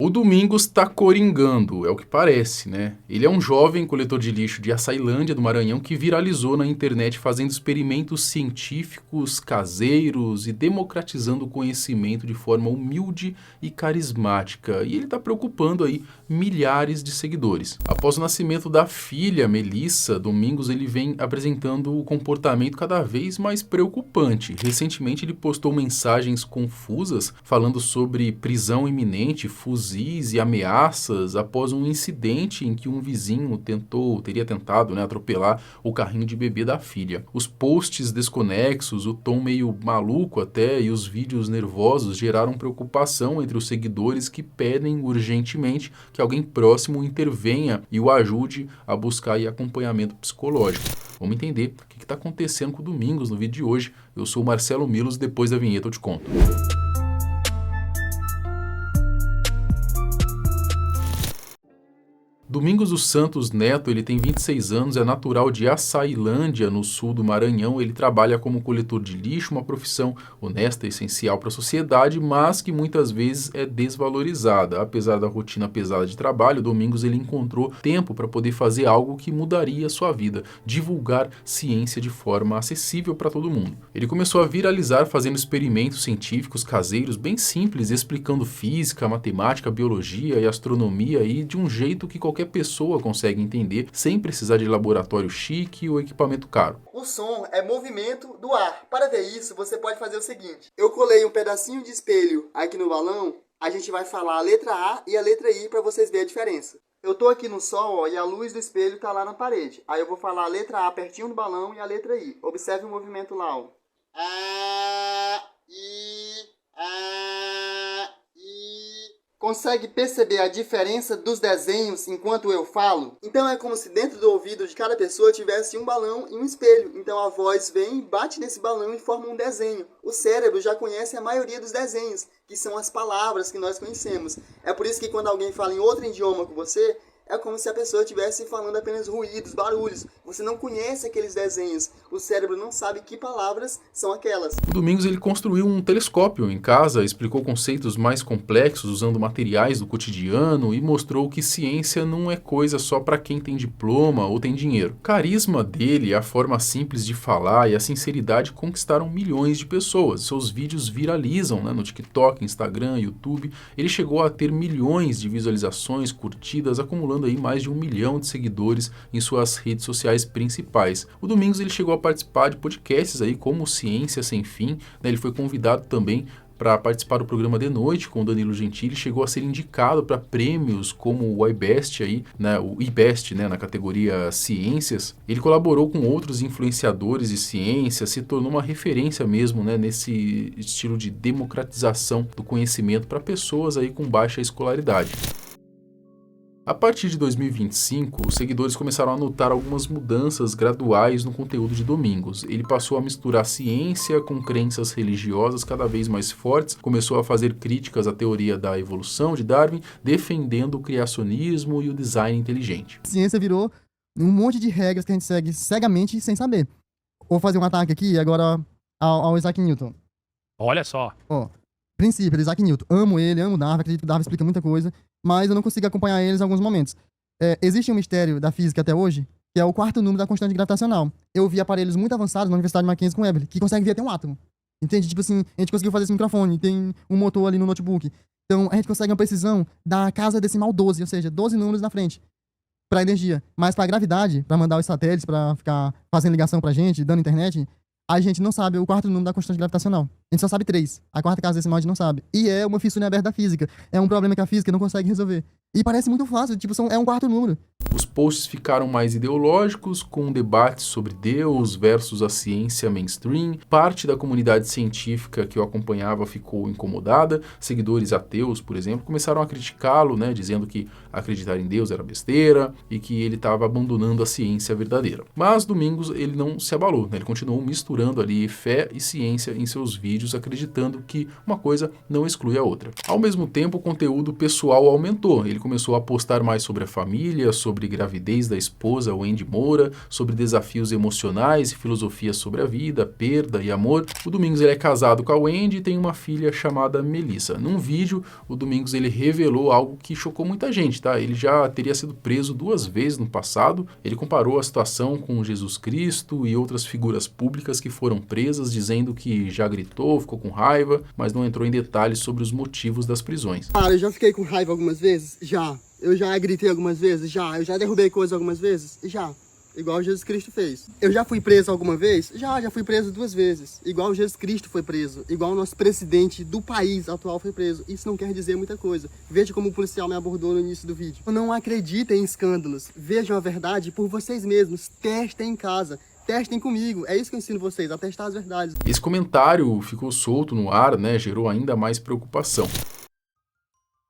O Domingos tá coringando, é o que parece, né? Ele é um jovem coletor de lixo de Açailândia, do Maranhão, que viralizou na internet fazendo experimentos científicos caseiros e democratizando o conhecimento de forma humilde e carismática. E ele tá preocupando aí milhares de seguidores. Após o nascimento da filha, Melissa, Domingos ele vem apresentando o comportamento cada vez mais preocupante. Recentemente ele postou mensagens confusas falando sobre prisão iminente, fuzis e ameaças após um incidente em que um vizinho teria tentado, atropelar o carrinho de bebê da filha. Os posts desconexos, o tom meio maluco até e os vídeos nervosos geraram preocupação entre os seguidores que pedem urgentemente que alguém próximo intervenha e o ajude a buscar aí acompanhamento psicológico. Vamos entender o que está acontecendo com o Domingos no vídeo de hoje. Eu sou o Marcelo Milos, depois da vinheta eu te conto. Domingos dos Santos Neto, ele tem 26 anos, é natural de Açailândia, no sul do Maranhão. Ele trabalha como coletor de lixo, uma profissão honesta e essencial para a sociedade, mas que muitas vezes é desvalorizada. Apesar da rotina pesada de trabalho, Domingos ele encontrou tempo para poder fazer algo que mudaria a sua vida, divulgar ciência de forma acessível para todo mundo. Ele começou a viralizar fazendo experimentos científicos caseiros bem simples, explicando física, matemática, biologia e astronomia e de um jeito que qualquer pessoa consegue entender sem precisar de laboratório chique ou equipamento caro. O som é movimento do ar. Para ver isso, você pode fazer o seguinte. Eu colei um pedacinho de espelho aqui no balão. A gente vai falar a letra A e a letra I para vocês verem a diferença. Eu tô aqui no sol, e a luz do espelho tá lá na parede. Aí eu vou falar a letra A pertinho do balão e a letra I. Observe o movimento lá, ó. A, I, A, I. Consegue perceber a diferença dos desenhos enquanto eu falo? Então é como se dentro do ouvido de cada pessoa tivesse um balão e um espelho. Então a voz vem, bate nesse balão e forma um desenho. O cérebro já conhece a maioria dos desenhos, que são as palavras que nós conhecemos. É por isso que quando alguém fala em outro idioma com você, é como se a pessoa estivesse falando apenas ruídos, barulhos. Você não conhece aqueles desenhos. O cérebro não sabe que palavras são aquelas. O Domingos ele construiu um telescópio em casa, explicou conceitos mais complexos usando materiais do cotidiano e mostrou que ciência não é coisa só para quem tem diploma ou tem dinheiro. O carisma dele, a forma simples de falar e a sinceridade conquistaram milhões de pessoas. Seus vídeos viralizam no TikTok, Instagram, YouTube. Ele chegou a ter milhões de visualizações, curtidas, acumulando aí mais de 1 milhão de seguidores em suas redes sociais principais. O Domingos ele chegou a participar de podcasts aí como Ciência Sem Fim, ele foi convidado também para participar do programa de noite com o Danilo Gentili, chegou a ser indicado para prêmios como o iBest aí, o iBest, na categoria Ciências. Ele colaborou com outros influenciadores de ciência, se tornou uma referência mesmo, nesse estilo de democratização do conhecimento para pessoas aí com baixa escolaridade. A partir de 2025, os seguidores começaram a notar algumas mudanças graduais no conteúdo de Domingos. Ele passou a misturar ciência com crenças religiosas cada vez mais fortes, começou a fazer críticas à teoria da evolução de Darwin, defendendo o criacionismo e o design inteligente. A ciência virou um monte de regras que a gente segue cegamente sem saber. Vou fazer um ataque aqui agora ao Isaac Newton. Olha só. Princípio do Isaac Newton. Amo ele, amo Darwin, acredito que Darwin explica muita coisa, mas eu não consigo acompanhar eles em alguns momentos. Existe um mistério da física até hoje, que é o quarto número da constante gravitacional. Eu vi aparelhos muito avançados na Universidade de Mackenzie com Webber, que conseguem ver até um átomo. Entende? Tipo assim, a gente conseguiu fazer esse microfone, tem um motor ali no notebook. Então, a gente consegue uma precisão da casa decimal 12, ou seja, 12 números na frente, para energia. Mas para gravidade, para mandar os satélites, para ficar fazendo ligação pra gente, dando internet, a gente não sabe o quarto número da constante gravitacional. A gente só sabe 3. A quarta casa decimal a gente não sabe. E é uma fissura aberta da física. É um problema que a física não consegue resolver. E parece muito fácil, é um quarto número. Os posts ficaram mais ideológicos, com debates sobre Deus versus a ciência mainstream. Parte da comunidade científica que o acompanhava ficou incomodada. Seguidores ateus, por exemplo, começaram a criticá-lo, dizendo que acreditar em Deus era besteira e que ele estava abandonando a ciência verdadeira. Mas Domingos ele não se abalou, ele continuou misturando ali fé e ciência em seus vídeos, acreditando que uma coisa não exclui a outra. Ao mesmo tempo, o conteúdo pessoal aumentou. Ele começou a postar mais sobre a família, sobre sobre gravidez da esposa Wendy Moura, sobre desafios emocionais e filosofia sobre a vida, perda e amor. O Domingos ele é casado com a Wendy e tem uma filha chamada Melissa. Num vídeo, o Domingos ele revelou algo que chocou muita gente, tá? Ele já teria sido preso 2 vezes no passado. Ele comparou a situação com Jesus Cristo e outras figuras públicas que foram presas, dizendo que já gritou, ficou com raiva, mas não entrou em detalhes sobre os motivos das prisões. Cara, eu já fiquei com raiva algumas vezes? Já. Eu já gritei algumas vezes? Já. Eu já derrubei coisas algumas vezes? Já. Igual Jesus Cristo fez. Eu já fui preso alguma vez? Já fui preso 2 vezes. Igual Jesus Cristo foi preso. Igual o nosso presidente do país atual foi preso. Isso não quer dizer muita coisa. Veja como o policial me abordou no início do vídeo. Não acreditem em escândalos. Vejam a verdade por vocês mesmos. Testem em casa. Testem comigo. É isso que eu ensino vocês, a testar as verdades. Esse comentário ficou solto no ar, né? Gerou ainda mais preocupação.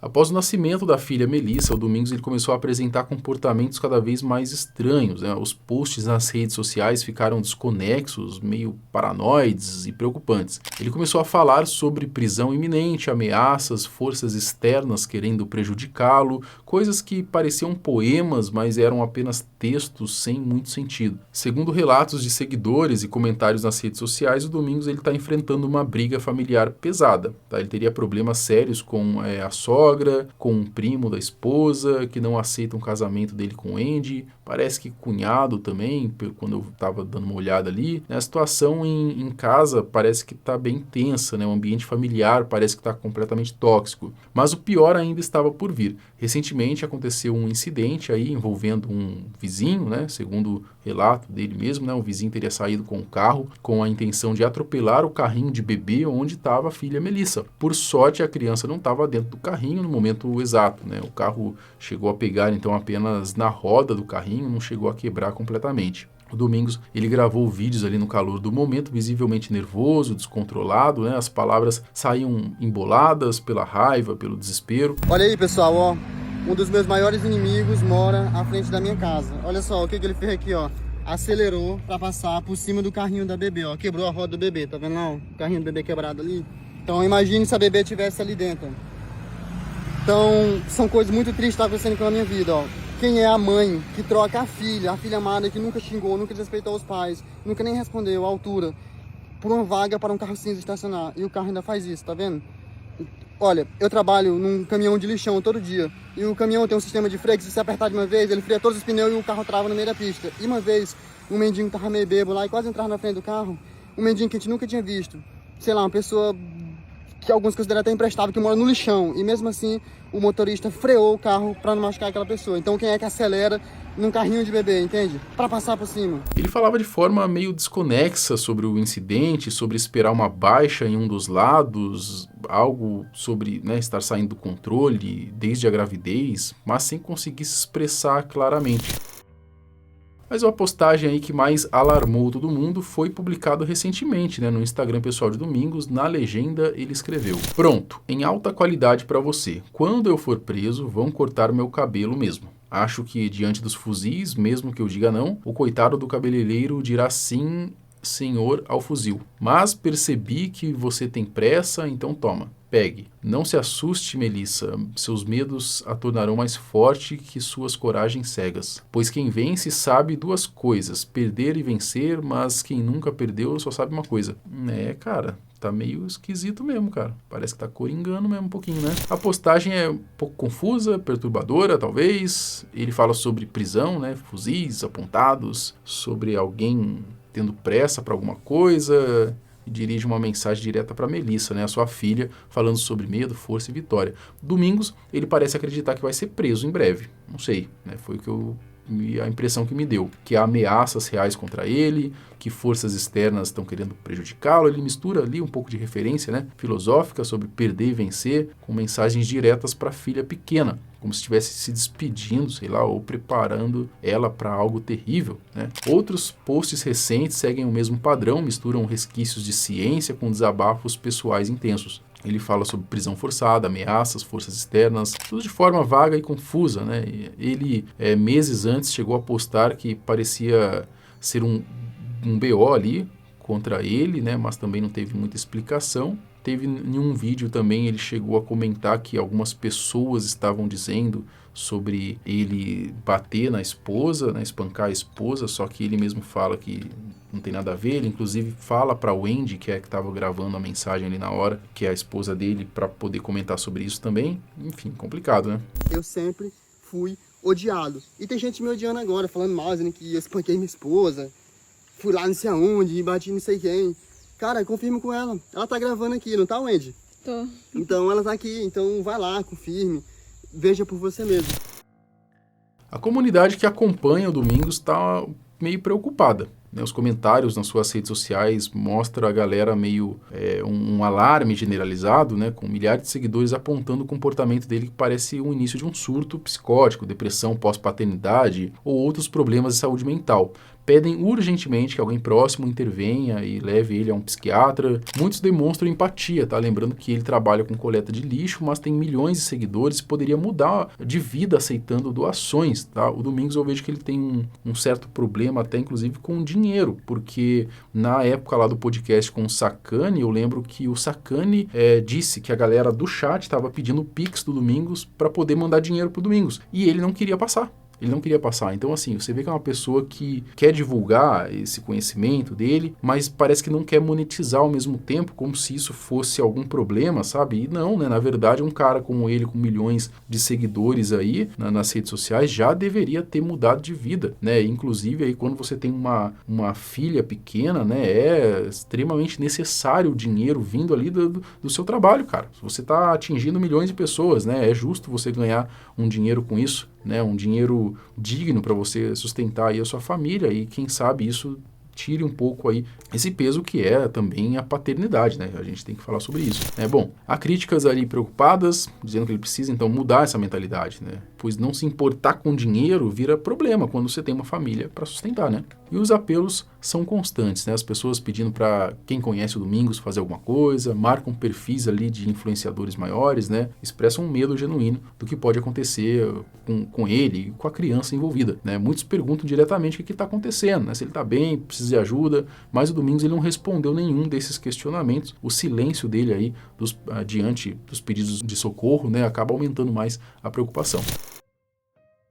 Após o nascimento da filha Melissa, o Domingos ele começou a apresentar comportamentos cada vez mais estranhos, né? Os posts nas redes sociais ficaram desconexos, meio paranoides e preocupantes. Ele começou a falar sobre prisão iminente, ameaças, forças externas querendo prejudicá-lo, coisas que pareciam poemas, mas eram apenas textos sem muito sentido. Segundo relatos de seguidores e comentários nas redes sociais, o Domingos ele está enfrentando uma briga familiar pesada, tá? Ele teria problemas sérios com a sogra, com um primo da esposa, que não aceita um casamento dele com Wendy, parece que cunhado também, quando eu estava dando uma olhada ali, né? A situação em casa parece que está bem tensa, né? O ambiente familiar parece que está completamente tóxico, mas o pior ainda estava por vir. Recentemente aconteceu um incidente aí envolvendo um vizinho, né? Segundo o relato dele mesmo, né? O vizinho teria saído com o carro com a intenção de atropelar o carrinho de bebê onde estava a filha Melissa. Por sorte, a criança não estava dentro do carrinho no momento exato, né? O carro chegou a pegar então apenas na roda do carrinho, não chegou a quebrar completamente. O Domingos, ele gravou vídeos ali no calor do momento, visivelmente nervoso, descontrolado, né? As palavras saíam emboladas pela raiva, pelo desespero. Olha aí, pessoal, ó. Um dos meus maiores inimigos mora à frente da minha casa. Olha só o que ele fez aqui, ó. Acelerou para passar por cima do carrinho da bebê, ó. Quebrou a roda do bebê, tá vendo não? O carrinho do bebê quebrado ali. Então imagine se a bebê estivesse ali dentro. Então, são coisas muito tristes que estão acontecendo com a minha vida, ó. Quem é a mãe que troca a filha amada que nunca xingou, nunca desrespeitou os pais, nunca nem respondeu à altura, por uma vaga para um carro cinza estacionar, e o carro ainda faz isso, tá vendo? Olha, eu trabalho num caminhão de lixão todo dia, e o caminhão tem um sistema de freio que se você apertar de uma vez, ele freia todos os pneus e o carro trava no meio da pista. E uma vez, um mendigo tava meio bêbado lá e quase entrava na frente do carro, um mendigo que a gente nunca tinha visto, sei lá, uma pessoa que alguns consideram até imprestável, que mora no lixão, e mesmo assim o motorista freou o carro para não machucar aquela pessoa. Então quem é que acelera num carrinho de bebê, entende? Para passar por cima. Ele falava de forma meio desconexa sobre o incidente, sobre esperar uma baixa em um dos lados, algo sobre, né, estar saindo do controle desde a gravidez, mas sem conseguir se expressar claramente. Mas a postagem aí que mais alarmou todo mundo foi publicado recentemente, né, no Instagram pessoal de Domingos. Na legenda ele escreveu: pronto, em alta qualidade para você. Quando eu for preso, vão cortar meu cabelo mesmo. Acho que diante dos fuzis, mesmo que eu diga não, o coitado do cabeleireiro dirá sim, senhor, ao fuzil. Mas percebi que você tem pressa, então toma. Pegue. Não se assuste, Melissa. Seus medos a tornarão mais forte que suas coragens cegas. Pois quem vence sabe 2 coisas, perder e vencer, mas quem nunca perdeu só sabe uma coisa. Cara, tá meio esquisito mesmo, cara. Parece que tá coringando mesmo um pouquinho, né? A postagem é um pouco confusa, perturbadora, talvez. Ele fala sobre prisão, né? Fuzis apontados, sobre alguém tendo pressa para alguma coisa, e dirige uma mensagem direta para Melissa, né, a sua filha, falando sobre medo, força e vitória. Domingos, ele parece acreditar que vai ser preso em breve. Não sei, né, foi a impressão que me deu, que há ameaças reais contra ele, que forças externas estão querendo prejudicá-lo. Ele mistura ali um pouco de referência, né, filosófica sobre perder e vencer, com mensagens diretas para a filha pequena, como se estivesse se despedindo, sei lá, ou preparando ela para algo terrível, né? Outros posts recentes seguem o mesmo padrão, misturam resquícios de ciência com desabafos pessoais intensos. Ele fala sobre prisão forçada, ameaças, forças externas, tudo de forma vaga e confusa, né? Ele, meses antes, chegou a postar que parecia ser um BO ali contra ele, né? Mas também não teve muita explicação. Teve em um vídeo também, ele chegou a comentar que algumas pessoas estavam dizendo sobre ele bater na esposa, né, espancar a esposa, só que ele mesmo fala que não tem nada a ver. Ele inclusive fala para Wendy, que é que estava gravando a mensagem ali na hora, que é a esposa dele, para poder comentar sobre isso também. Enfim, complicado, né? Eu sempre fui odiado. E tem gente me odiando agora, falando mal, dizendo que eu espanquei minha esposa, fui lá não sei aonde, bati não sei quem. Cara, confirme com ela. Ela tá gravando aqui, não tá, Wendy? Tô. Então ela tá aqui, então vai lá, confirme. Veja por você mesmo. A comunidade que acompanha o Domingos está meio preocupada, né? Os comentários nas suas redes sociais mostram a galera meio um alarme generalizado, né? Com milhares de seguidores apontando o comportamento dele que parece o início de um surto psicótico, depressão pós-paternidade ou outros problemas de saúde mental. Pedem urgentemente que alguém próximo intervenha e leve ele a um psiquiatra. Muitos demonstram empatia, tá? Lembrando que ele trabalha com coleta de lixo, mas tem milhões de seguidores e poderia mudar de vida aceitando doações, tá? O Domingos eu vejo que ele tem um certo problema até inclusive com dinheiro, porque na época lá do podcast com o Sacani, eu lembro que o Sacani disse que a galera do chat estava pedindo o Pix do Domingos para poder mandar dinheiro pro Domingos, e ele não queria passar. Ele não queria passar. Então, assim, você vê que é uma pessoa que quer divulgar esse conhecimento dele, mas parece que não quer monetizar ao mesmo tempo, como se isso fosse algum problema, sabe? E não, né? Na verdade, um cara como ele, com milhões de seguidores aí nas redes sociais, já deveria ter mudado de vida, né? Inclusive, aí, quando você tem uma filha pequena, né? É extremamente necessário o dinheiro vindo ali do seu trabalho, cara. Você está atingindo milhões de pessoas, né? É justo você ganhar um dinheiro com isso, né, um dinheiro digno para você sustentar aí a sua família, e quem sabe isso tire um pouco aí esse peso que é também a paternidade, né? A gente tem que falar sobre isso. Bom, há críticas ali preocupadas, dizendo que ele precisa então mudar essa mentalidade, né? Pois não se importar com dinheiro vira problema quando você tem uma família para sustentar, né? E os apelos são constantes, né? As pessoas pedindo para quem conhece o Domingos fazer alguma coisa, marcam perfis ali de influenciadores maiores, né? Expressam um medo genuíno do que pode acontecer com ele e com a criança envolvida, né? Muitos perguntam diretamente o que está acontecendo, né? Se ele está bem, precisa de ajuda, mas o Domingos ele não respondeu nenhum desses questionamentos. O silêncio dele aí diante dos pedidos de socorro, né? Acaba aumentando mais a preocupação.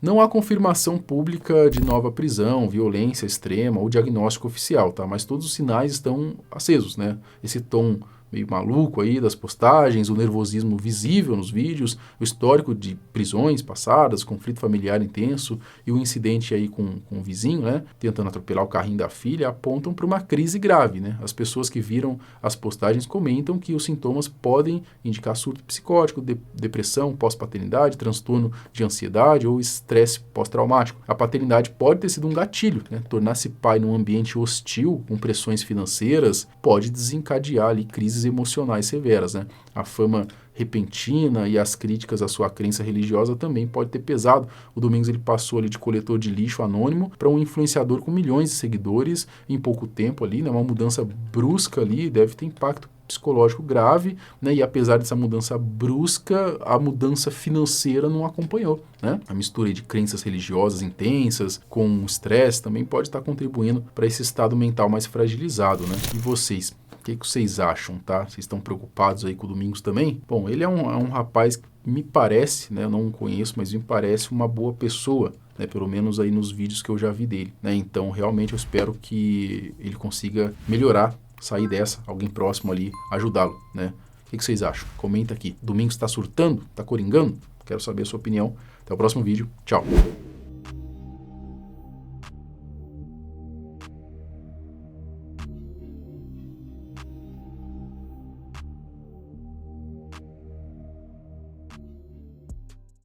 Não há confirmação pública de nova prisão, violência extrema ou diagnóstico oficial, tá? Mas todos os sinais estão acesos, né? Esse tom meio maluco aí das postagens, o nervosismo visível nos vídeos, o histórico de prisões passadas, conflito familiar intenso e o incidente aí com o vizinho, né, tentando atropelar o carrinho da filha, apontam para uma crise grave, né? As pessoas que viram as postagens comentam que os sintomas podem indicar surto psicótico, depressão pós-paternidade, transtorno de ansiedade ou estresse pós-traumático. A paternidade pode ter sido um gatilho, né? Tornar-se pai num ambiente hostil, com pressões financeiras, pode desencadear ali crises emocionais severas, né? A fama repentina e as críticas à sua crença religiosa também pode ter pesado. O Domingos ele passou ali de coletor de lixo anônimo para um influenciador com milhões de seguidores em pouco tempo ali, né? Uma mudança brusca ali deve ter impacto psicológico grave, né? E apesar dessa mudança brusca, a mudança financeira não acompanhou, né? A mistura de crenças religiosas intensas com estresse também pode estar contribuindo para esse estado mental mais fragilizado, né? E vocês? O que vocês acham, tá? Vocês estão preocupados aí com o Domingos também? Bom, ele é um rapaz que me parece, né? Eu não o conheço, mas me parece uma boa pessoa, né? Pelo menos aí nos vídeos que eu já vi dele, né? Então, realmente eu espero que ele consiga melhorar, sair dessa, alguém próximo ali, ajudá-lo, né? O que vocês acham? Comenta aqui. Domingos está surtando? Está coringando? Quero saber a sua opinião. Até o próximo vídeo. Tchau!